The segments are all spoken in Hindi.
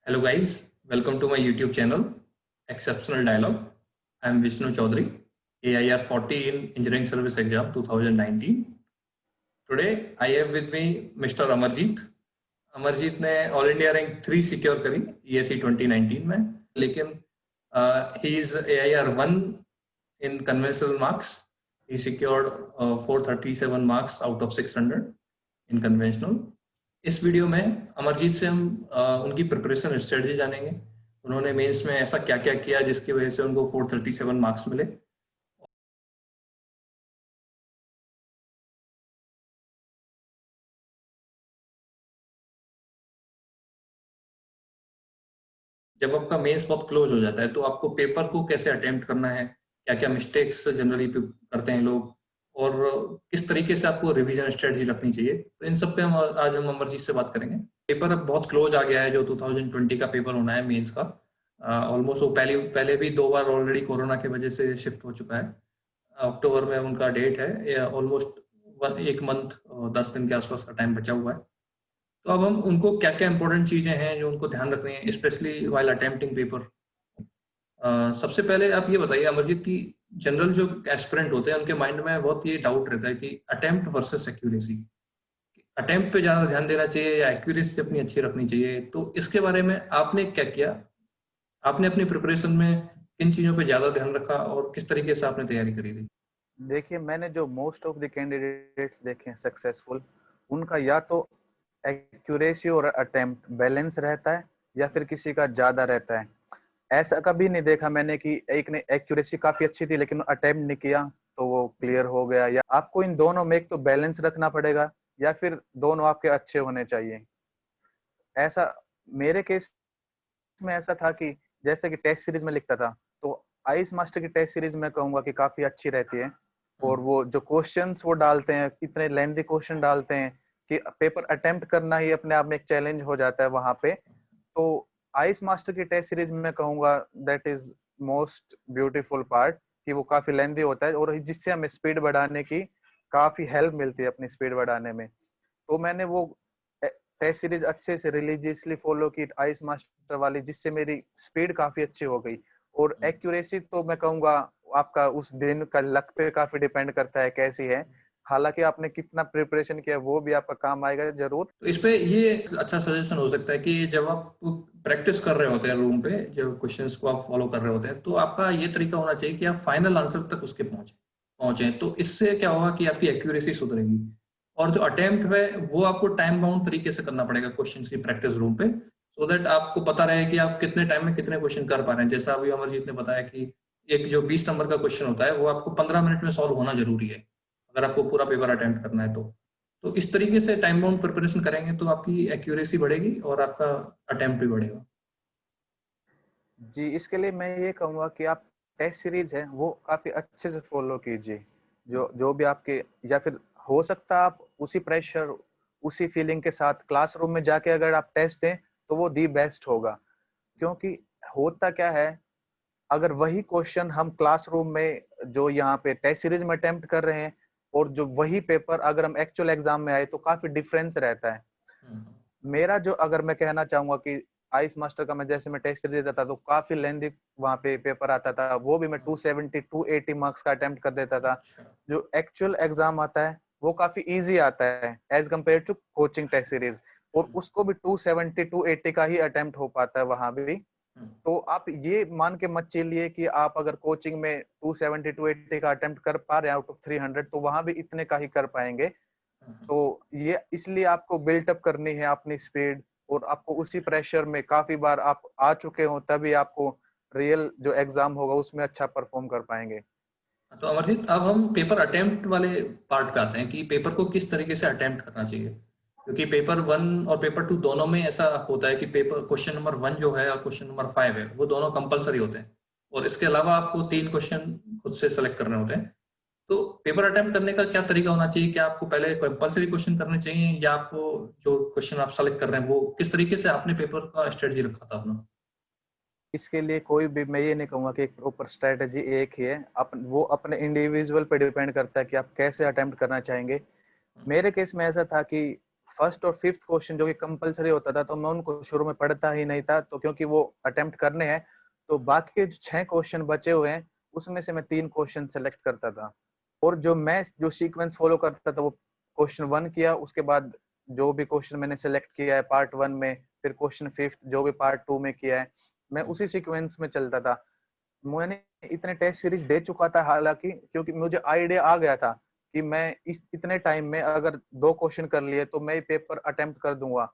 Hello guys, welcome to my YouTube channel, Exceptional Dialogue. I am Vishnu Chaudhary, AIR 40 in Engineering Service Exam 2019. Today I have with me Mr. Amarjeet. Amarjeet ने ऑल इंडिया रैंक 3 सिक्योर करी ESE 2019 में, लेकिन he is AIR 1 in conventional marks. He secured 437 marks out of 600 in conventional. इस वीडियो में अमरजीत से हम उनकी प्रिपरेशन स्ट्रेटजी जानेंगे। उन्होंने मेंस में ऐसा क्या क्या किया जिसकी वजह से उनको 437 मार्क्स मिले। जब आपका मेंस बहुत क्लोज हो जाता है तो आपको पेपर को कैसे अटेम्प्ट करना है, क्या क्या मिस्टेक्स जनरली करते हैं लोग, और किस तरीके से आपको रिवीजन स्ट्रेटजी रखनी चाहिए, तो इन सब पे आज हम अमरजीत से बात करेंगे। पेपर अब बहुत क्लोज आ गया है, जो 2020 का पेपर होना है मेंस का। ऑलमोस्ट वो पहले भी 2 बार ऑलरेडी कोरोना की वजह से शिफ्ट हो चुका है। अक्टूबर में उनका डेट है, ऑलमोस्ट 1 मंथ 10 दिन के आसपास का टाइम बचा हुआ है। तो अब हम उनको क्या क्या इंपॉर्टेंट चीजें हैं जो उनको ध्यान रखनी है, स्पेशली वाइल अटेम्प्टिंग पेपर। सबसे पहले आप ये बताइए अमरजीत की जनरल जो एस्पिरेंट होते हैं उनके माइंड में बहुत ये डाउट रहता है कि अटेम्प्ट वर्सेस एक्यूरेसी, अटेम्प्ट पे ज्यादा ध्यान देना चाहिए या एक्यूरेसी अपनी अच्छी रखनी चाहिए। तो इसके बारे में आपने क्या किया, आपने अपनी प्रिपरेशन में किन चीजों पे ज्यादा ध्यान रखा और किस तरीके से आपने तैयारी करी थी? देखिए, मैंने जो मोस्ट ऑफ द कैंडिडेट्स देखे हैं सक्सेसफुल, उनका या तो एक्यूरेसी और अटेम्प्ट बैलेंस रहता है या फिर किसी का ज्यादा रहता है। ऐसा कभी नहीं देखा मैंने कि एक ने एक्यूरेसी काफी अच्छी थी लेकिन अटेम्प्ट नहीं किया तो वो क्लियर हो गया। या आपको इन दोनों में एक तो बैलेंस रखना पड़ेगा या फिर दोनों आपके अच्छे होने चाहिए। ऐसा मेरे केस में ऐसा था कि जैसे कि टेस्ट सीरीज में लिखता था तो आइस मास्टर की टेस्ट सीरीज में कहूंगा कि काफी अच्छी रहती है। और वो जो क्वेश्चंस वो डालते हैं, इतने लेंथी क्वेश्चन डालते हैं कि पेपर अटेम्प्ट करना ही अपने आप में एक चैलेंज हो जाता है वहां पे। तो आइस मास्टर की टेस्ट सीरीज में कहूंगा that is most beautiful part कि वो काफी लेंथी होता है और जिससे हमें स्पीड बढ़ाने की काफी हेल्प मिलती है अपनी स्पीड बढ़ाने में। तो मैंने वो टेस्ट सीरीज अच्छे से रिलीजियसली फॉलो की आइस मास्टर वाली, जिससे मेरी स्पीड काफी अच्छी हो गई। और एक्यूरेसी तो मैं कहूंगा आपका उस दिन का लक पे काफी डिपेंड करता है कैसी है। हालांकि आपने कितना प्रिपरेशन किया वो भी आपका काम आएगा जरूर। तो इस पे ये अच्छा सजेशन हो सकता है कि जब आप प्रैक्टिस कर रहे होते हैं रूम पे, जब क्वेश्चंस को आप फॉलो कर रहे होते हैं, तो आपका ये तरीका होना चाहिए कि आप फाइनल आंसर तक उसके पहुंचे। तो इससे क्या होगा कि आपकी एक्यूरेसी सुधरेगी। और जो अटेम्प्ट है वो आपको टाइम बाउंड तरीके से करना पड़ेगा क्वेश्चंस की प्रैक्टिस रूम पे, सो दैट आपको पता रहे कि आप कितने टाइम में कितने क्वेश्चन कर पा रहे हैं। जैसा अभी अमरजीत ने बताया कि एक जो 20 नंबर का क्वेश्चन होता है वो आपको 15 मिनट में सॉल्व होना जरूरी है अगर आपको पूरा पेपर अटेम्प्ट करना है। तो इस तरीके से टाइम बाउंड प्रिपरेशन करेंगे तो आपकी एक्यूरेसी बढ़ेगी और आपका अटेम्प्ट भी बढ़ेगा। जी, इसके लिए मैं ये कहूंगा कि आप टेस्ट सीरीज है वो काफी अच्छे से फॉलो कीजिए। जो जो भी आपके, या फिर हो सकता है आप उसी प्रेशर उसी फीलिंग के साथ क्लासरूम में जाके अगर आप टेस्ट दें तो वो दी बेस्ट होगा। क्योंकि होता क्या है, अगर वही क्वेश्चन हम क्लासरूम में जो यहाँ पे टेस्ट सीरीज में अटेम्प्ट कर रहे हैं और जो वही पेपर अगर हम एक्चुअल एग्जाम में आए तो काफी डिफरेंस रहता है। मेरा जो अगर मैं कहना चाहूंगा कि आइस मास्टर का मैं जैसे मैं टेस्ट सीरीज देता था तो काफी लेंथी वहां पे पेपर आता था, वो भी मैं 270 280 मार्क्स का अटेम्प्ट कर देता था। अच्छा। जो एक्चुअल एग्जाम आता है वो काफी इजी आता है as compare to coaching test series, और उसको भी 270 280 का ही अटेम्प्ट हो पाता है वहां भी। तो आप ये मान के मत चलिए कि आप अगर कोचिंग में 270 280 का अटेम्प्ट कर पा रहे हैं आउट ऑफ 300 तो वहां भी इतने का ही कर पाएंगे। तो ये इसलिए आपको बिल्टअप करनी है अपनी स्पीड, और आपको उसी प्रेशर में काफी बार आप आ चुके हो तभी आपको रियल जो एग्जाम होगा उसमें अच्छा परफॉर्म कर पाएंगे। तो अमरजीत अब हम पेपर अटेम्प्ट वाले पार्ट पे आते हैं कि पेपर को किस तरीके से अटेम्प्ट करना चाहिए, क्योंकि पेपर 1 और पेपर 2 दोनों में ऐसा होता है कि पेपर क्वेश्चन नंबर 1 जो है और क्वेश्चन नंबर 5 है वो दोनों कंपलसरी होते हैं, और इसके अलावा आपको 3 क्वेश्चन खुद से सेलेक्ट करने होते हैं। तो पेपर अटेम्प्ट करने का क्या तरीका होना चाहिए? क्या आपको पहले कंपलसरी क्वेश्चन करने चाहिए या आपको जो क्वेश्चन आप सेलेक्ट कर रहे हैं वो किस तरीके से आपने पेपर का स्ट्रेटजी रखा था अपना? इसके लिए कोई भी, मैं ये नहीं कहूंगा कि एक प्रॉपर स्ट्रेटेजी एक ही है। वो अपने इंडिविजुअल पे डिपेंड करता है कि आप कैसे अटेम्प्ट करना चाहेंगे। मेरे केस में ऐसा था कि फर्स्ट और फिफ्थ क्वेश्चन जो कि कंपलसरी होता था, तो मैं उनको शुरू में पढ़ता ही नहीं था, तो क्योंकि वो अटेम्प्ट करने हैं, तो बाकी के जो 6 क्वेश्चन बचे हुए हैं उसमें से मैं 3 क्वेश्चन सेलेक्ट करता था। और जो सीक्वेंस फॉलो करता था वो क्वेश्चन 1 किया, उसके बाद जो भी क्वेश्चन मैंने सेलेक्ट किया है पार्ट 1 में, फिर क्वेश्चन फिफ्थ जो भी पार्ट 2 में किया है, मैं उसी सीक्वेंस में चलता था। मैंने इतने टेस्ट सीरीज दे चुका था हालांकि, क्योंकि मुझे आइडिया आ गया था कि मैं इस इतने टाइम में अगर 2 क्वेश्चन कर लिए तो मैं पेपर अटेम्प्ट कर दूंगा।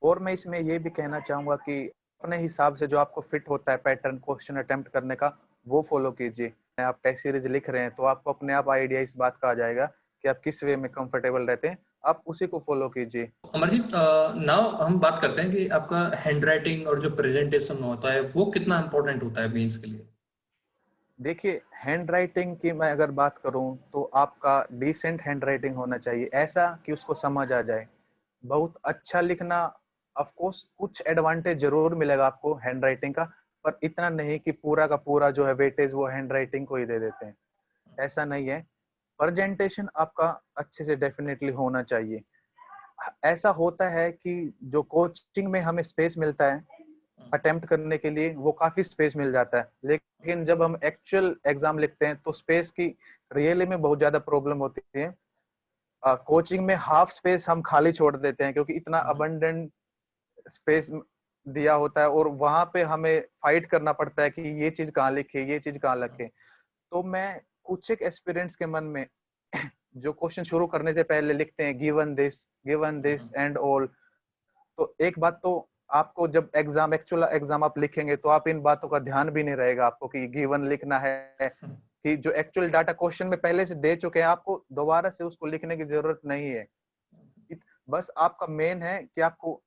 और मैं इसमें ये भी कहना चाहूंगा कि अपने हिसाब से जो आपको फिट होता है पैटर्न क्वेश्चन अटेम्प्ट करने का, वो फॉलो कीजिए। आप टेस्ट सीरीज लिख रहे हैं तो आपको अपने आप आइडिया इस बात का आ जाएगा कि आप किस वे में कंफर्टेबल रहते हैं, आप उसी को फॉलो कीजिए। अमरजीत, नाउ हम बात करते हैं कि आपका हैंड राइटिंग और जो प्रेजेंटेशन होता है वो कितना इम्पोर्टेंट होता है मेंस के लिए। देखिए, हैंड राइटिंग की मैं अगर बात करूं तो आपका डिसेंट हैंड राइटिंग होना चाहिए, ऐसा कि उसको समझ आ जाए। बहुत अच्छा लिखना, ऑफ कोर्स कुछ एडवांटेज जरूर मिलेगा आपको हैंड राइटिंग का, पर इतना नहीं कि पूरा का पूरा जो है वेटेज वो हैंड राइटिंग को ही दे देते हैं, ऐसा नहीं है। प्रेजेंटेशन आपका अच्छे से डेफिनेटली होना चाहिए। ऐसा होता है कि जो कोचिंग में हमें स्पेस मिलता है अटेम्प्ट करने के लिए, वो काफी स्पेस मिल जाता है, लेकिन जब हम एक्चुअल एग्जाम लिखते हैं तो स्पेस की रियली में बहुत ज्यादा प्रॉब्लम होती है। कोचिंग में हाफ स्पेस हम खाली छोड़ देते हैं क्योंकि इतना अबंडेंट स्पेस दिया होता है, और वहां पे हमें फाइट करना पड़ता है कि ये चीज कहाँ लिखे, ये चीज कहाँ लिखे। तो मैं कुछ एक एक्सपीरियंस के मन में जो क्वेश्चन शुरू करने से पहले लिखते हैं गिवन दिस एंड ऑल, तो एक बात तो आपको जब एग्जाम एक्चुअल एग्जाम आप लिखेंगे तो आप इन बातों का ध्यान भी नहीं रहेगा आपको कि गिवन लिखना है, कि जो एक्चुअल डाटा क्वेश्चन में पहले से दे चुके हैं आपको दोबारा से उसको लिखने की जरूरत नहीं है। बस आपका मेन है कि आपको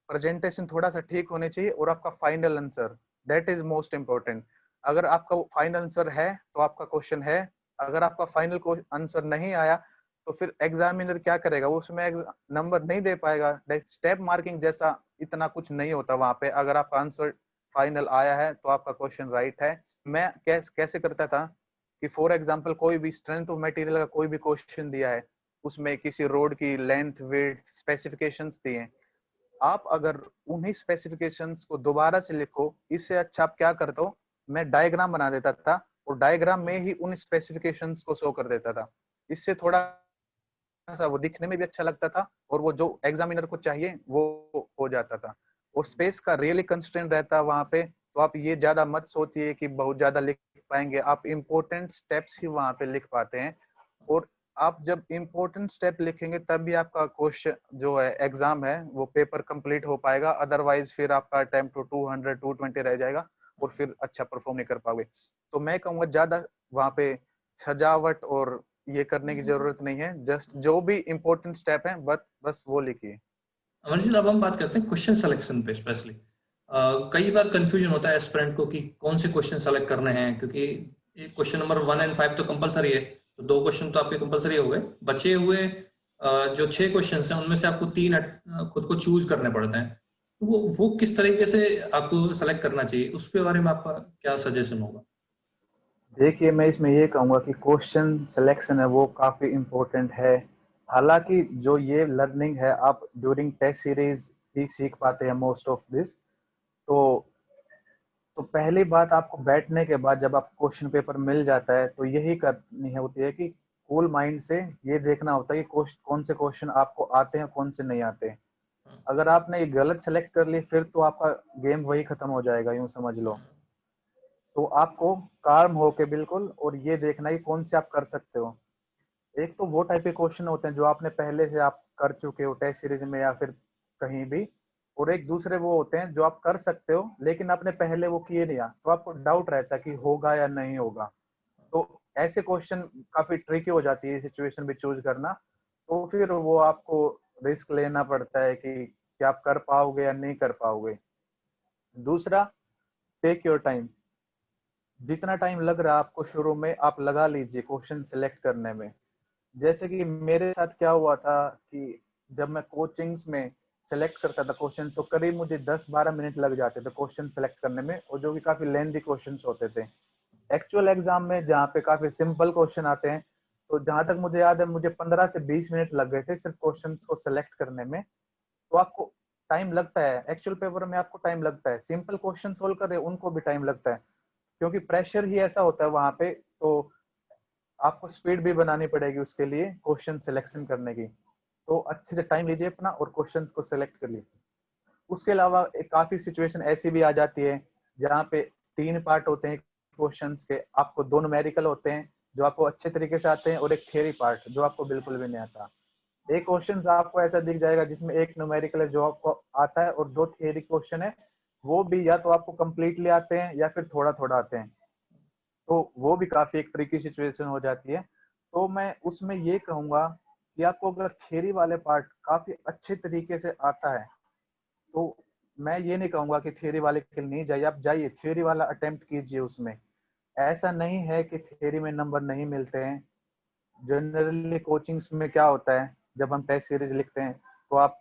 प्रेजेंटेशन थोड़ा सा ठीक होने चाहिए, और आपका final answer, that is most important. अगर आपका फाइनल आंसर है तो आपका क्वेश्चन है, अगर आपका फाइनल आंसर नहीं आया तो फिर एग्जामिनर क्या करेगा, वो उसमें नंबर नहीं दे पाएगा। स्टेप मार्किंग जैसा इतना कुछ नहीं होता वहां पे। अगर आपका आंसर फाइनल आया है तो आपका क्वेश्चन राइट है। मैं कैसे करता था कि फॉर एग्जाम्पल कोई भी स्ट्रेंथ ऑफ मटेरियल का कोई भी क्वेश्चन दिया है, उसमें किसी रोड की लेंथ विड्थ स्पेसिफिकेशंस दिए, आप अगर उन्हीं स्पेसिफिकेशंस को दोबारा से लिखो, इससे अच्छा आप क्या करते हो, मैं डायग्राम बना देता था और डायग्राम में ही उन स्पेसिफिकेशंस को शो कर देता था। इससे थोड़ा सा वो दिखने में भी अच्छा लगता था, और वो जो एग्जामिनर को चाहिए वो हो जाता था। और स्पेस का रियली कंस्ट्रेंट रहता है वहां पे, तो आप ये ज्यादा मत सोचिए कि बहुत ज्यादा लिख पाएंगे, आप इम्पोर्टेंट स्टेप्स ही वहां पे लिख पाते हैं। और आप जब इम्पोर्टेंट स्टेप लिखेंगे तब भी आपका क्वेश्चन जो है एग्जाम है वो पेपर कंप्लीट हो पाएगा, अदरवाइज फिर आपका अटेम्प्ट तो 200 220 रह जाएगा और फिर अच्छा परफॉर्म नहीं कर पाओगे। तो मैं कहूँगा ज्यादा वहां पे सजावट और ये करने की जरूरत नहीं है, जस्ट जो भी इम्पोर्टेंट स्टेप है बस बस वो लिखिए। अमरजीत, अब हम बात करते हैं क्वेश्चन सिलेक्शन पे स्पेशली। कई बार कंफ्यूजन होता है एस्पिरेंट को कि कौन से क्वेश्चन सेलेक्ट करने हैं, क्योंकि क्वेश्चन नंबर 1 और 5 तो कंपलसरी है, तो 2 क्वेश्चन तो आपके कंपलसरी हो गए। बचे हुए जो 6 क्वेश्चन हैं उनमें से आपको 3 खुद को चूज करने पड़ते हैं। तो वो किस तरीके से आपको सेलेक्ट करना चाहिए, उसके बारे में आपका क्या सजेशन होगा? देखिए, मैं इसमें ये कहूंगा कि क्वेश्चन सिलेक्शन है वो काफी इम्पोर्टेंट है। हालांकि जो ये लर्निंग है आप ड्यूरिंग टेस्ट सीरीज ही सीख पाते हैं मोस्ट ऑफ दिस। तो तो पहली बात, आपको बैठने के बाद जब आप क्वेश्चन पेपर मिल जाता है तो यही करनी होती है कि कूल माइंड से ये देखना होता है कि कौन से क्वेश्चन आपको आते हैं कौन से नहीं आते हैं। अगर आपने ये गलत सेलेक्ट कर ली फिर तो आपका गेम वही खत्म हो जाएगा, यूं समझ लो। तो आपको काम होके बिल्कुल और ये देखना है कि कौन से आप कर सकते हो। एक तो वो टाइप के क्वेश्चन होते हैं जो आपने पहले से आप कर चुके हो टेस्ट सीरीज में या फिर कहीं भी, और एक दूसरे वो होते हैं जो आप कर सकते हो लेकिन आपने पहले वो किए नहीं, तो आपको डाउट रहता है कि होगा या नहीं होगा। तो ऐसे क्वेश्चन काफी ट्रिकी हो जाती है सिचुएशन भी चूज करना। तो फिर वो आपको रिस्क लेना पड़ता है कि क्या आप कर पाओगे या नहीं कर पाओगे। दूसरा, टेक योर टाइम। जितना टाइम लग रहा है आपको शुरू में आप लगा लीजिए क्वेश्चन सिलेक्ट करने में। जैसे कि मेरे साथ क्या हुआ था कि जब मैं कोचिंग्स में सेलेक्ट करता था क्वेश्चन तो करीब मुझे 10-12 मिनट लग जाते थे क्वेश्चन सेलेक्ट करने में, और जो कि काफी लेंथी क्वेश्चंस होते थे। एक्चुअल एग्जाम में जहाँ पे काफी सिंपल क्वेश्चन आते हैं तो जहां तक मुझे याद है मुझे 15 से 20 मिनट लग गए थे सिर्फ क्वेश्चंस को सिलेक्ट करने में। तो आपको टाइम लगता है, एक्चुअल पेपर में आपको टाइम लगता है, सिंपल क्वेश्चन सोल्व कर रहे हैं उनको भी टाइम लगता है, क्योंकि प्रेशर ही ऐसा होता है वहां पे। तो आपको स्पीड भी बनानी पड़ेगी उसके लिए क्वेश्चन सिलेक्शन करने की। तो अच्छे से टाइम लीजिए अपना और क्वेश्चन को सिलेक्ट कर लीजिए। उसके अलावा एक काफी सिचुएशन ऐसी भी आ जाती है जहाँ पे 3 पार्ट होते हैं क्वेश्चंस के, आपको 2 न्यूमेरिकल होते हैं जो आपको अच्छे तरीके से आते हैं और एक थियरी पार्ट जो आपको बिल्कुल भी नहीं आता। एक क्वेश्चन आपको ऐसा दिख जाएगा जिसमें एक न्यूमेरिकल है जो आपको आता है और 2 थियरी क्वेश्चन है, वो भी या तो आपको कंप्लीटली आते हैं या फिर थोड़ा थोड़ा आते हैं। तो वो भी काफी एक ट्रिकी सिचुएशन हो जाती है। तो मैं उसमें ये कहूंगा कि आपको अगर थियरी वाले पार्ट काफी अच्छे तरीके से आता है तो मैं ये नहीं कहूंगा कि थियरी वाले के लिए नहीं जाइए, आप जाइए थियरी वाला अटेम्प्ट कीजिए उसमें। ऐसा नहीं है कि थियरी में नंबर नहीं मिलते हैं। जनरली कोचिंग्स में क्या होता है, जब हम टेस्ट सीरीज लिखते हैं तो आप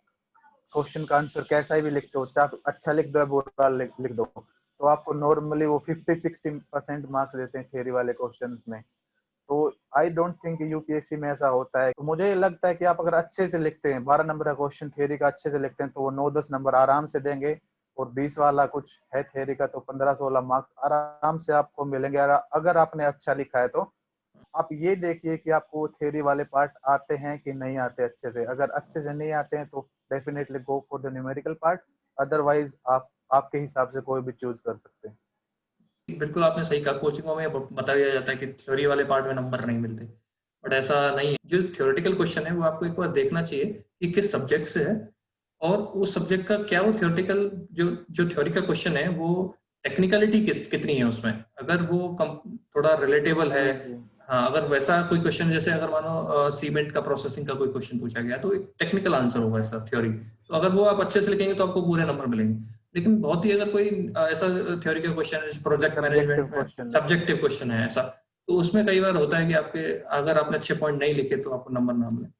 क्वेश्चन का आंसर कैसा भी लिखते हो, चाहे आप अच्छा लिख दो या बुरा लिख दो, तो आपको नॉर्मली वो 50-60% मार्क्स देते हैं थियरी वाले क्वेश्चन में। तो आई डोंट थिंक यूपीएससी में ऐसा होता है। तो मुझे लगता है कि आप अगर अच्छे से लिखते हैं 12 नंबर का क्वेश्चन थियरी का अच्छे से लिखते हैं तो वो 9-10 नंबर आराम से देंगे। और 20 वाला कुछ है थियरी का तो 15-16 मार्क्स आराम से आपको मिलेंगे अगर आपने अच्छा लिखा है तो। आप ये देखिए कि आपको थियरी वाले पार्ट आते हैं कि नहीं आते अच्छे से। अगर अच्छे से नहीं आते हैं तो definitely go for the numerical part, otherwise आप आपके हिसाब से कोई भी चूज कर सकते हैं। बिल्कुल आपने सही कहा, कोचिंगों में बता दिया जाता है कि थ्योरी वाले पार्ट में नंबर नहीं मिलते, बट ऐसा नहीं है। जो थ्योरेटिकल क्वेश्चन है वो आपको एक बार देखना चाहिए कि किस सब्जेक्ट से है और उस सब्जेक्ट का क्या वो थ्योरेटिकल जो जो थ्योरी का क्वेश्चन है वो टेक्निकलिटी कितनी है उसमें। अगर वो थोड़ा रिलेटेबल है, जी जी। हाँ, अगर वैसा कोई क्वेश्चन जैसे अगर मानो सीमेंट का प्रोसेसिंग का कोई क्वेश्चन पूछा गया तो एक टेक्निकल आंसर होगा ऐसा थ्योरी, तो अगर वो आप अच्छे से लिखेंगे तो आपको पूरे नंबर मिलेंगे। लेकिन बहुत ही अगर कोई ऐसा थ्योरी का क्वेश्चन है प्रोजेक्ट सब्जेक्टिव मैनेजमेंट में क्वेश्चन है। सब्जेक्टिव क्वेश्चन है ऐसा, तो उसमें कई बार होता है कि आपके अगर आपने अच्छे पॉइंट नहीं लिखे तो आपको नंबर ना मिले।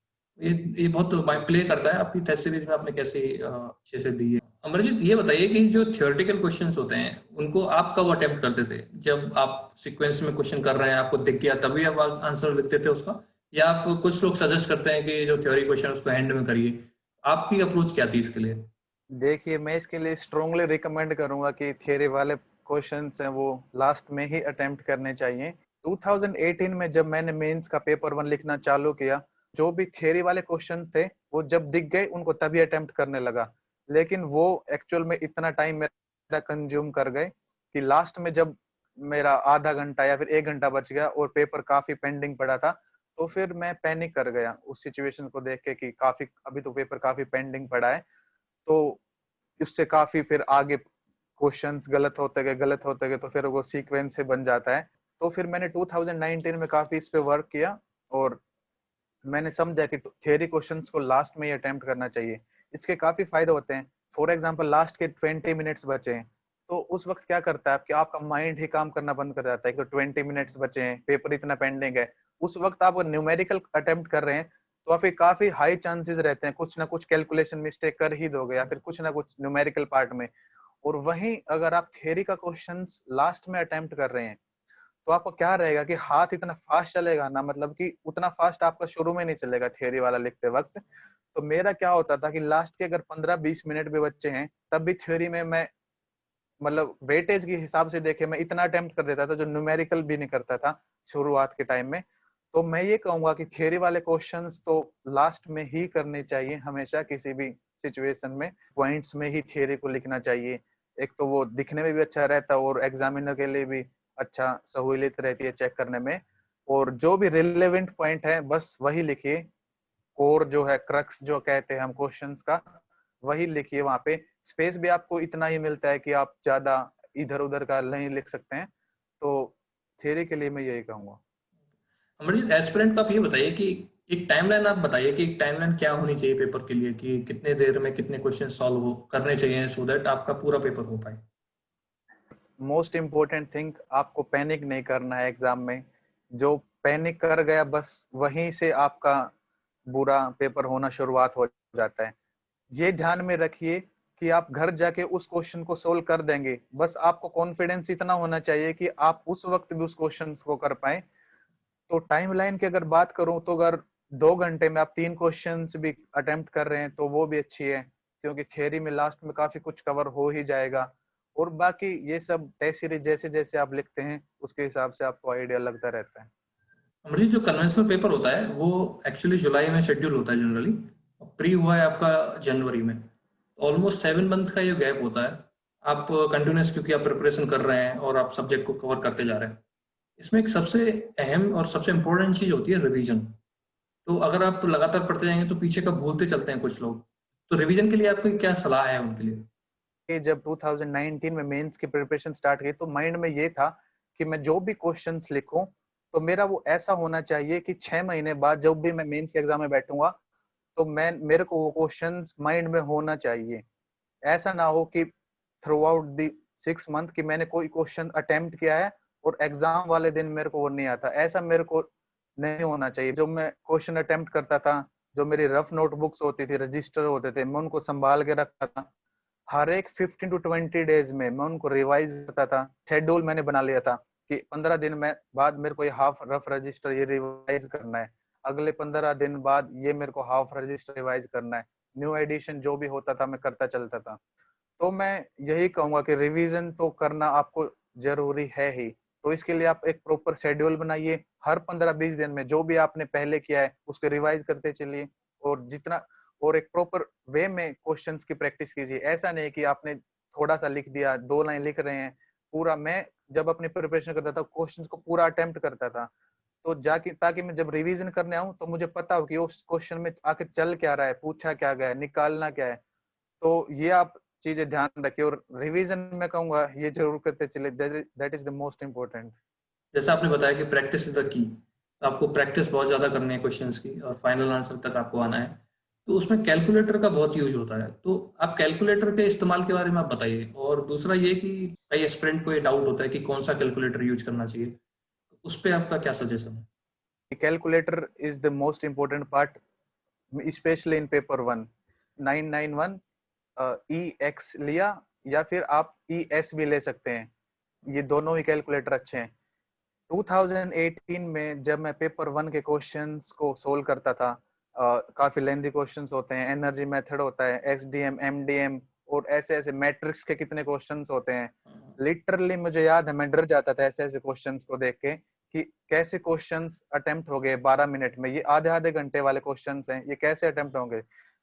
ये बहुत प्ले करता है आपकी टेस्ट सीरीज में आपने कैसे अच्छे से दी है। अमरजीत, ये बताइए कि जो थियोरेटिकल क्वेश्चंस होते हैं उनको आप कब अटेम्प्ट करते थे? जब आप सीक्वेंस में क्वेश्चन कर रहे हैं, आपको दिख गया तभी आप आंसर लिखते थे उसका, या आप कुछ लोग सजेस्ट करते हैं कि जो थ्योरी क्वेश्चन उसको एंड में करिए? आपकी अप्रोच क्या थी इसके लिए? देखिए मैं इसके लिए स्ट्रोंगली रिकमेंड करूंगा कि थियरी वाले क्वेश्चंस हैं वो लास्ट में ही अटेम्प्ट करने चाहिए। 2018 में जब मैंने मेंस का पेपर 1 लिखना चालू किया, जो भी थियरी वाले क्वेश्चंस थे वो जब दिख गए उनको तभी अटेम्प्ट करने लगा। लेकिन वो एक्चुअल में इतना टाइम मेरा कंज्यूम कर गए कि लास्ट में जब मेरा आधा घंटा या फिर 1 घंटा बच गया और पेपर काफी पेंडिंग पड़ा था, तो फिर मैं पैनिक कर गया उस सिचुएशन को देख के कि काफी अभी तो पेपर काफी पेंडिंग पड़ा है। तो उससे काफी फिर आगे क्वेश्चंस गलत होते गए तो फिर वो सीक्वेंस से बन जाता है। तो फिर मैंने 2019 में काफी इस पे वर्क किया और मैंने समझा कि थियरी क्वेश्चंस को लास्ट में ही अटेम्प्ट करना चाहिए। इसके काफी फायदे होते हैं। फॉर एग्जांपल लास्ट के 20 मिनट्स बचे हैं तो उस वक्त क्या करता है कि आपका माइंड ही काम करना बंद कर जाता है कि 20 मिनट्स बचे हैं, पेपर इतना पेंडिंग है। उस वक्त आप न्यूमेरिकल अटेम्प्ट कर रहे हैं तो आपके काफी हाई चांसेस रहते हैं कुछ ना कुछ कैलकुलेशन मिस्टेक कर ही दोगे या फिर कुछ ना कुछ न्यूमेरिकल पार्ट में। और वहीं अगर आप थियरी का क्वेश्चंस लास्ट में अटेम्प्ट कर रहे हैं तो आपको क्या रहेगा कि हाथ इतना फास्ट चलेगा ना, मतलब कि उतना फास्ट आपका शुरू में नहीं चलेगा थियरी वाला लिखते वक्त। तो मेरा क्या होता था कि लास्ट के अगर 15-20 मिनट भी बच्चे हैं तब भी थ्योरी में मैं मतलब वेटेज के हिसाब से देखे मैं इतना अटेम्प्ट कर देता था जो न्यूमेरिकल भी नहीं करता था शुरुआत के टाइम में। तो मैं ये कहूंगा कि थियरी वाले क्वेश्चंस तो लास्ट में ही करने चाहिए हमेशा, किसी भी सिचुएशन में पॉइंट्स में ही थियरी को लिखना चाहिए। एक तो वो दिखने में भी अच्छा रहता है और एग्जामिनर के लिए भी अच्छा सहूलियत रहती है चेक करने में। और जो भी रिलेवेंट पॉइंट है बस वही लिखिए, कोर जो है क्रक्स जो कहते हैं हम क्वेश्चंस का, वही लिखिए। वहां पे स्पेस भी आपको इतना ही मिलता है कि आप ज्यादा इधर उधर का नहीं लिख सकते हैं। तो थ्योरी के लिए मैं यही कहूंगा। अमरजीत, एस्पिरेंट को आप ये बताइए कि एक टाइमलाइन आप बताइए कि एक टाइमलाइन क्या होनी चाहिए पेपर के लिए, कि कितने देर में कितने क्वेश्चन सॉल्व हो करने चाहिए सो दैट आपका पूरा पेपर हो पाए। मोस्ट इम्पोर्टेंट थिंग, आपको पैनिक नहीं करना है एग्जाम में। जो पैनिक कर गया बस वहीं से आपका बुरा पेपर होना शुरुआत हो जाता है। ये ध्यान में रखिए कि आप घर जाके उस क्वेश्चन को सोल्व कर देंगे। बस आपको कॉन्फिडेंस इतना होना चाहिए कि आप उस वक्त भी उस क्वेश्चन को कर पाए। तो टाइमलाइन की अगर बात करूं तो अगर 2 घंटे में आप 3 क्वेश्चंस भी अटेम्प्ट कर रहे हैं तो वो भी अच्छी है, क्योंकि थियरी में लास्ट में काफी कुछ कवर हो ही जाएगा। और बाकी ये सब टेस्ट सीरीज जैसे जैसे आप लिखते हैं उसके हिसाब से आपको आइडिया लगता रहता है। अमरजीत, जो कन्वेंशनल पेपर होता है वो एक्चुअली जुलाई में शेड्यूल होता है जनरली, प्री हुआ है आपका जनवरी में, ऑलमोस्ट 7 मंथ का ये गैप होता है। आप कंटिन्यूस, क्योंकि आप प्रिपरेशन कर रहे हैं और आप सब्जेक्ट को कवर करते जा रहे हैं, इसमें एक सबसे अहम और सबसे इम्पोर्टेंट चीज़ होती है रिवीजन। तो अगर आप लगातार पढ़ते जाएंगे तो पीछे का भूलते चलते हैं कुछ लोग। तो रिवीजन के लिए आपकी क्या सलाह है उनके लिए? कि जब 2019 में मेंस की प्रिपरेशन स्टार्ट की तो माइंड में ये था कि मैं जो भी क्वेश्चंस लिखूं तो मेरा वो ऐसा होना चाहिए कि 6 महीने बाद जब भी मैं मेंस के एग्जाम में बैठूंगा तो मैं मेरे को वो क्वेश्चंस माइंड में होना चाहिए। ऐसा ना हो कि थ्रू आउट दी 6 मंथ कि मैंने कोई क्वेश्चन अटेम्प्ट किया है और एग्जाम वाले दिन मेरे को वो नहीं आता, ऐसा मेरे को नहीं होना चाहिए। जो मैं क्वेश्चन अटेम्प्ट करता था, जो मेरी रफ नोटबुक्स होती थी, रजिस्टर होते थे, मैं उनको संभाल के रखता था। हर एक 15 to 20 डेज में मैं उनको रिवाइज करता था। शेड्यूल मैंने बना लिया था कि 15 दिन में बाद मेरे को ये हाफ रफ रजिस्टर ये रिवाइज करना है, अगले 15 दिन बाद ये मेरे को हाफ रजिस्टर रिवाइज करना है। न्यू एडिशन जो भी होता था मैं करता चलता था। तो मैं यही कहूंगा कि रिवीजन तो करना आपको जरूरी है ही। तो इसके लिए आप एक प्रॉपर शेड्यूल बनाइए, हर 15-20 दिन में जो भी आपने पहले किया है उसको रिवाइज करते चलिए। और जितना और एक प्रॉपर वे में क्वेश्चंस की प्रैक्टिस कीजिए। ऐसा नहीं कि आपने थोड़ा सा लिख दिया, 2 लाइन लिख रहे हैं, पूरा मैं जब अपनी प्रिपरेशन करता था क्वेश्चंस को पूरा अटेम्प्ट करता था, तो जाके ताकि मैं जब रिवीजन करने आऊं तो मुझे पता हो कि उस क्वेश्चन में आके चल क्या रहा है, पूछा क्या गया है, निकालना क्या है। तो ये आप चीजें ध्यान रखिए और रिवीजन में कहूंगा ये जरूर करते चले, that is the most important. जैसा आपने बताया कि प्रैक्टिस इज द की, तो आपको प्रैक्टिस बहुत ज़्यादा करनी है क्वेश्चंस की और फाइनल आंसर तक आपको आना है। तो उसमें कैलकुलेटर का बहुत यूज होता है, तो आप कैलकुलेटर के इस्तेमाल के बारे में आप बताइए। और दूसरा ये कि कई एस्पिरेंट को ये डाउट होता है कि कौन सा कैलकुलेटर यूज करना चाहिए, तो उस पर आपका क्या सजेशन है? Calculator is the most important part, specially in paper 1 991 E x लिया या फिर आप ई एस भी ले सकते हैं, ये दोनों ही कैलकुलेटर अच्छे हैं। 2018 में जब मैं पेपर 1 के क्वेश्चंस को सोल्व करता था, काफी लेंथी क्वेश्चंस होते हैं, एनर्जी मेथड होता है, एसडीएम एमडीएम और ऐसे ऐसे मैट्रिक्स के कितने क्वेश्चंस होते हैं। लिटरली मुझे याद है मैं डर जाता था ऐसे ऐसे क्वेश्चंस को देख के कि कैसे क्वेश्चंस अटेम्प्ट हो गए 12 मिनट में, ये आधे आधे घंटे वाले क्वेश्चंस हैं, ये कैसे अटेम्प्ट होंगे।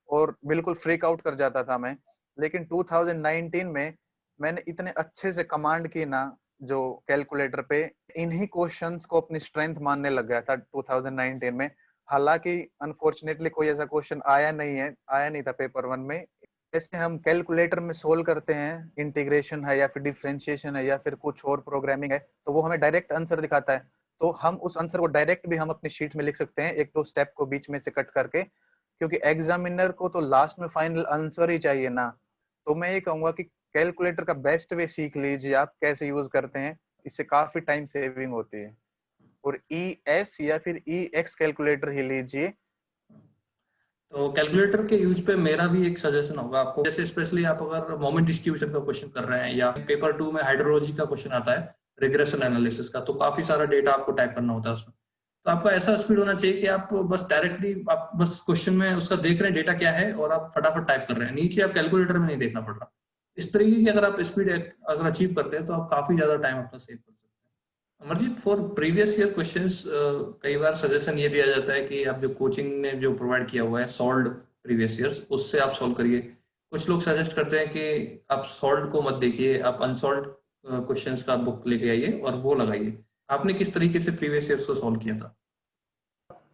और बिल्कुल फ्रीक आउट कर जाता था मैं। लेकिन 2019 में मैंने इतने अच्छे से कमांड की ना जो कैलकुलेटर पे, इन्हीं क्वेश्चंस को अपनी स्ट्रेंथ मानने लग गया था 2019 में। हालांकि अनफॉर्चुनेटली कोई ऐसा क्वेश्चन आया नहीं था पेपर 1 में। जैसे हम कैलकुलेटर में सोल्व करते हैं, इंटीग्रेशन है या फिर डिफरेंशिएशन है या फिर कुछ और प्रोग्रामिंग है, तो वो हमें डायरेक्ट आंसर दिखाता है। तो हम उस आंसर को डायरेक्ट भी हम अपनी शीट में लिख सकते हैं, एक दो स्टेप को बीच में से कट करके, क्योंकि एग्जामिनर को तो लास्ट में फाइनल आंसर ही चाहिए ना। तो मैं ये कहूंगा कि कैलकुलेटर का बेस्ट वे सीख लीजिए आप कैसे यूज करते हैं, इससे काफी टाइम सेविंग होती है। और ई एस या फिर ई एक्स कैलकुलेटर ही लीजिए। तो कैलकुलेटर के यूज पे मेरा भी एक सजेशन होगा आपको, जैसे स्पेशली आप अगर मोमेंट डिस्ट्रीब्यूशन का क्वेश्चन कर रहे हैं या पेपर 2 में हाइड्रोलॉजी का क्वेश्चन आता है, रिग्रेशन एनालिसिस का, तो काफी सारा डेटा आपको टाइप करना होता है उसमें। तो आपका ऐसा स्पीड होना चाहिए कि आप बस डायरेक्टली आप बस क्वेश्चन में उसका देख रहे हैं डेटा क्या है और आप फटाफट टाइप कर रहे हैं, नीचे आप कैलकुलेटर में नहीं देखना पड़ रहा। इस तरीके की अगर आप स्पीड अगर अचीव करते हैं तो आप काफी ज्यादा टाइम अपना सेव कर सकते हैं। Amarjeet, for previous year questions कई बार सजेशन ये दिया जाता है कि आप जो कोचिंग ने जो प्रोवाइड किया हुआ है सॉल्व्ड प्रीवियस ईयर्स, उससे आप सॉल्व करिए। कुछ लोग सजेस्ट करते हैं कि आप सॉल्व्ड को मत देखिए, आप अनसॉल्व्ड क्वेश्चंस का बुक लेके आइए और वो लगाइए। आपने किस तरीके से प्रीवियस ईयर्स को सॉल्व किया था?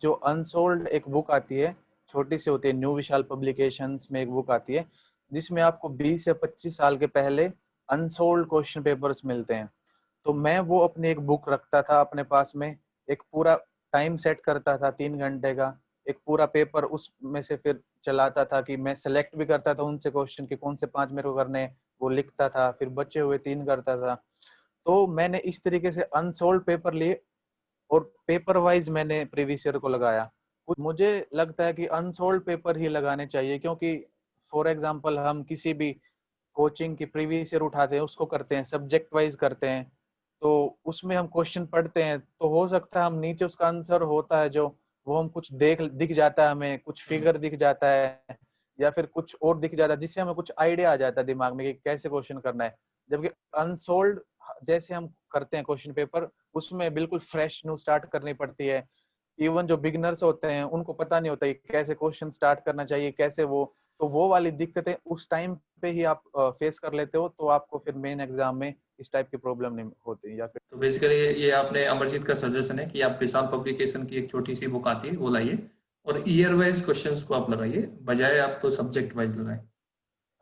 जो अनसोल्ड एक बुक आती है, छोटी सी होती है, न्यू विशाल पब्लिकेशंस में एक बुक आती है जिसमें आपको 20 या 25 साल के पहले अनसोल्ड क्वेश्चन पेपर्स मिलते हैं। तो मैं वो अपनी एक बुक रखता था अपने पास में, एक पूरा टाइम सेट करता था 3 घंटे का, एक पूरा पेपर उसमें से फिर चलाता था कि मैं सेलेक्ट भी करता था उनसे क्वेश्चन के कौन से 5 मेरे को करने हैं, वो लिखता था, फिर बचे हुए 3 करता था। तो मैंने इस तरीके से अनसोल्ड पेपर लिए और पेपर वाइज मैंने प्रीवियस ईयर को लगाया। मुझे लगता है कि अनसोल्ड पेपर ही लगाने चाहिए, क्योंकि फॉर एग्जांपल हम किसी भी कोचिंग की प्रीवियस ईयर उठाते हैं, उसको करते हैं, सब्जेक्ट वाइज करते हैं, तो उसमें हम क्वेश्चन पढ़ते हैं तो हो सकता है हम नीचे उसका आंसर होता है जो वो हम कुछ दिख जाता है, हमें कुछ हम्म, फिगर दिख जाता है या फिर कुछ और दिख जाता है जिससे हमें कुछ आइडिया आ जाता है दिमाग में कि कैसे क्वेश्चन करना है। जबकि अनसोल्ड जैसे हम करते हैं क्वेश्चन पेपर, उसमें बिल्कुल फ्रेश न्यू स्टार्ट करनी पड़ती है। इवन जो बिगनर्स होते हैं उनको पता नहीं होता कि कैसे क्वेश्चन स्टार्ट करना चाहिए, कैसे वो, तो वो वाली दिक्कतें उस टाइम पे ही आप फेस कर लेते हो, तो आपको फिर मेन एग्जाम में इस टाइप की प्रॉब्लम नहीं होती। या फिर तो बेसिकली ये आपने अमरजीत का सजेशन है कि आप विशाल पब्लिकेशन की एक छोटी सी बुक आती है वो लाइए और ईयर वाइज क्वेश्चंस को आप लगाइए, बजाय आप तो सब्जेक्ट वाइज लगाएं।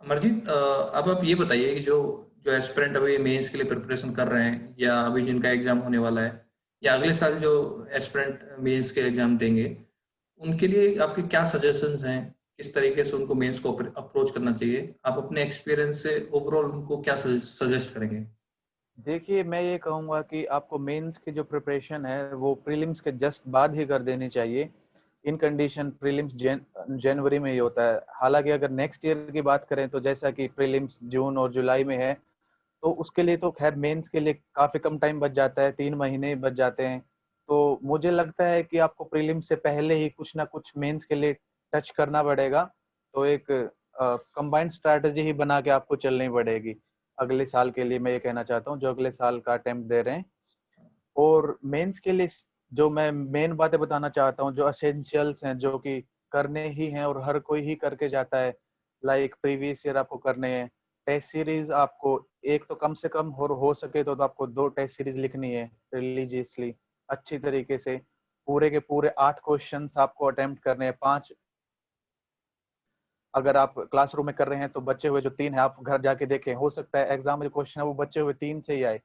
अमरजीत, अब आप ये बताइए कि जो जो एस्पिरेंट अभी मेंस के लिए प्रिपरेशन कर रहे हैं या अभी जिनका एग्जाम होने वाला है या अगले साल जो एस्पिरेंट मेंस के एग्जाम देंगे, उनके लिए आपके क्या सजेशंस हैं, किस तरीके से उनको मेंस को अप्रोच करना चाहिए? आप अपने एक्सपीरियंस से ओवरऑल उनको क्या सजेस्ट करेंगे? देखिए, मैं ये कहूंगा कि आपको मेंस की जो प्रिपरेशन है वो प्रीलिम्स के जस्ट बाद ही कर देनी चाहिए। इन कंडीशन प्रीलिम्स जनवरी में ही होता है। हालांकि अगर नेक्स्ट ईयर की बात करें तो जैसा कि प्रीलिम्स जून और जुलाई में है, तो उसके लिए तो खैर मेंस के लिए काफी कम टाइम बच जाता है, 3 महीने बच जाते हैं। तो मुझे लगता है कि आपको प्रीलिम्स से पहले ही कुछ ना कुछ मेंस के लिए टच करना पड़ेगा। तो एक कंबाइंड स्ट्रैटेजी ही बना के आपको चलनी पड़ेगी अगले साल के लिए। मैं ये कहना चाहता हूँ जो अगले साल का अटेम्प्ट दे रहे हैं। और मेंस के लिए जो मैं मेन बातें बताना चाहता हूँ, जो असेंशियल्स हैं, जो कि करने ही हैं और हर कोई ही करके जाता है। लाइक प्रीवियस ईयर आपको करने हैं, टेस्ट सीरीज आपको एक तो कम से कम और हो सके तो आपको 2 टेस्ट सीरीज लिखनी है रिलीजियसली, अच्छी तरीके से। पूरे के पूरे 8 क्वेश्चंस आपको अटेम्प्ट करने हैं। 5 अगर आप क्लासरूम में कर रहे हैं तो बचे हुए जो 3 है आप घर जाके देखें, हो सकता है एग्जाम में जो क्वेश्चन है वो बचे हुए 3 से ही आए।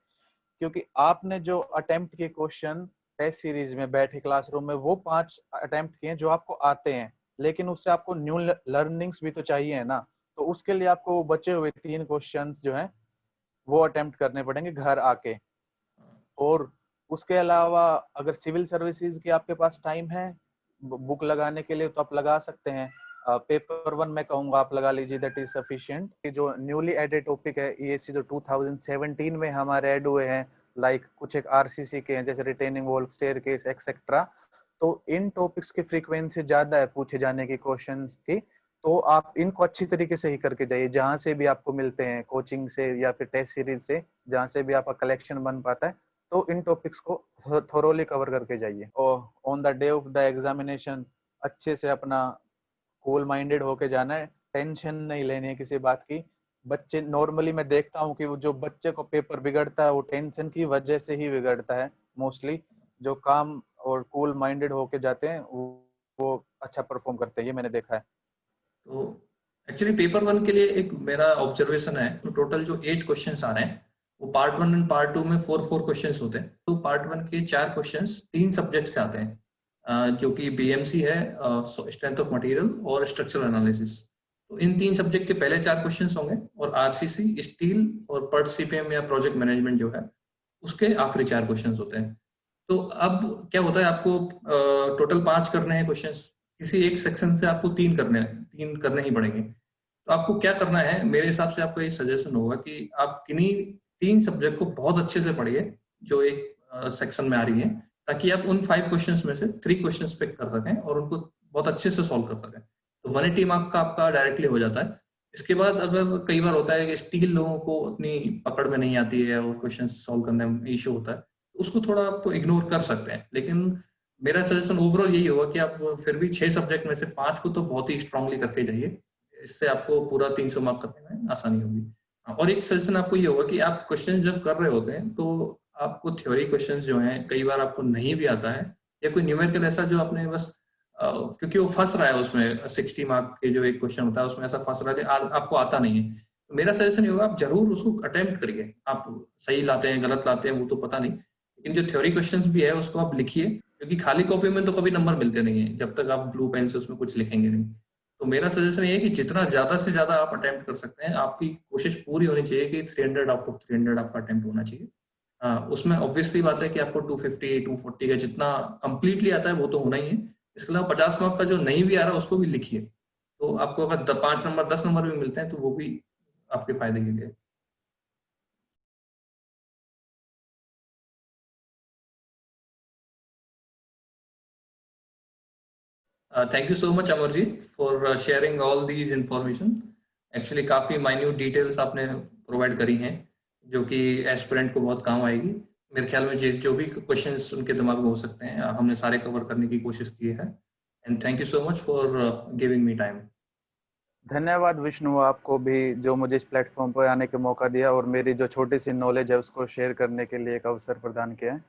क्योंकि आपने जो अटेम्प्ट के क्वेश्चन टेस्ट सीरीज में बैठे क्लासरूम में वो 5 अटेम्प्ट किए जो आपको आते हैं, लेकिन उससे आपको न्यू लर्निंग्स भी तो चाहिए ना। तो उसके लिए आपको बचे हुए 3 क्वेश्चंस जो हैं वो अटेम्प्ट करने पड़ेंगे घर आके। और उसके अलावा अगर सिविल सर्विसेज की आपके पास टाइम है बुक लगाने के लिए तो आप लगा सकते हैं। पेपर 1 मैं कहूंगा आप लगा लीजिए, दैट इज सफिशिएंट। जो न्यूली एडेड टॉपिक है ईएससी जो 2017 में हमारे ऐड हुए हैं, लाइक कुछ एक आरसीसी के हैं जैसे रिटेनिंग वॉल, स्टेयरकेस एक्सेट्रा, तो इन टॉपिक्स की फ्रीक्वेंसी ज्यादा है पूछे जाने की क्वेश्चंस की। तो आप इनको अच्छी तरीके से ही करके जाइए, जहां से भी आपको मिलते हैं कोचिंग से या फिर टेस्ट सीरीज से, जहां से भी आपका कलेक्शन बन पाता है, तो इन टॉपिक्स को थोरोली कवर करके जाइए। और on the day of the examination अच्छे से अपना कूल माइंडेड होके जाना है, टेंशन नहीं लेनी है किसी बात की। बच्चे नॉर्मली मैं देखता हूँ कि वो जो बच्चे को पेपर बिगड़ता है वो टेंशन की वजह से ही बिगड़ता है मोस्टली। जो काम और कूल माइंडेड होके जाते हैं वो अच्छा परफॉर्म करते हैं, ये मैंने देखा है। तो एक्चुअली पेपर 1 के लिए एक मेरा ऑब्जर्वेशन है, तो टोटल जो 8 क्वेश्चंस आ रहे हैं वो पार्ट 1 एंड पार्ट 2 में 4 क्वेश्चंस होते हैं। तो पार्ट 1 के 4 क्वेश्चंस 3 सब्जेक्ट से आते हैं, जो कि बीएमसी है, स्ट्रेंथ ऑफ मटेरियल और स्ट्रक्चरल एनालिसिस। तो इन 3 सब्जेक्ट के पहले 4 क्वेश्चंस होंगे और आरसीसी, स्टील और पर्ट सीपीएम या प्रोजेक्ट मैनेजमेंट जो है उसके आखिरी 4 क्वेश्चंस होते हैं। तो अब क्या होता है, आपको टोटल 5 करने हैं क्वेश्चंस, किसी एक सेक्शन से आपको 3 करने ही पड़ेंगे। तो आपको क्या करना है, मेरे हिसाब से आपका ये सजेशन होगा कि आप किन्हीं 3 सब्जेक्ट को बहुत अच्छे से पढ़िए जो एक सेक्शन में आ रही है, ताकि आप उन 5 क्वेश्चंस में से 3 क्वेश्चंस पिक कर सकें और उनको बहुत अच्छे से सॉल्व कर सकें। तो 180 मार्क का आपका डायरेक्टली हो जाता है। इसके बाद अगर कई बार होता है कि स्टील लोगों को उतनी पकड़ में नहीं आती है और क्वेश्चन सॉल्व करने में इशू होता है, उसको थोड़ा आप तो इग्नोर कर सकते हैं। लेकिन मेरा सजेशन ओवरऑल यही होगा कि आप फिर भी 6 सब्जेक्ट में से 5 को तो बहुत ही स्ट्रांगली करके जाइए। इससे आपको पूरा 300 मार्क करने में आसानी होगी। हाँ, और एक सजेशन आपको ये होगा कि आप क्वेश्चंस जब कर रहे होते हैं तो आपको थ्योरी क्वेश्चंस जो हैं कई बार आपको नहीं भी आता है, या कोई न्यूमेरिकल ऐसा जो आपने बस क्योंकि वो फंस रहा है उसमें, 60 मार्क के जो एक क्वेश्चन होता है उसमें ऐसा फंस रहा है कि आपको आता नहीं है, तो मेरा सजेशन ये होगा आप जरूर उसको अटेम्प्ट करिए। आप सही लाते हैं गलत लाते हैं वो तो पता नहीं, लेकिन जो थ्योरी क्वेश्चंस भी है उसको आप लिखिए, क्योंकि खाली कॉपी में तो कभी नंबर मिलते नहीं है जब तक आप ब्लू पेन से उसमें कुछ लिखेंगे नहीं। तो मेरा सजेशन ये है कि जितना ज्यादा से ज्यादा आप अटेम्प्ट कर सकते हैं, आपकी कोशिश पूरी होनी चाहिए कि 300 आउट ऑफ 300 आपका अटेम्प्ट होना चाहिए। उसमें ऑब्वियसली बात है कि आपको 250 240 का जितना कंप्लीटली आता है वो तो होना ही है। इसके अलावा 50 मार्क का जो नहीं भी आ रहा है उसको भी लिखिए। तो आपको अगर 5 नंबर 10 नंबर भी मिलते हैं तो वो भी आपके फायदे के लिए। Thank you so much Amarjeet for sharing all these information. Actually काफ़ी माइन्यूट डिटेल्स आपने प्रोवाइड करी हैं जो कि एस्पिरेंट को बहुत काम आएगी। मेरे ख्याल में जो भी क्वेश्चंस उनके दिमाग में हो सकते हैं हमने सारे कवर करने की कोशिश की है। And thank you so much for giving me time. धन्यवाद विष्णु, आपको भी जो मुझे इस प्लेटफॉर्म पर आने का मौका दिया और मेरी जो छोटी सी नॉलेज है उसको शेयर करने के लिए एक अवसर प्रदान किया है।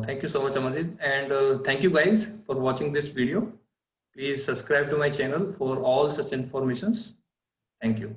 Thank you so much, Amarjit, and thank you guys for watching this video. Please subscribe to my channel for all such informations. Thank you.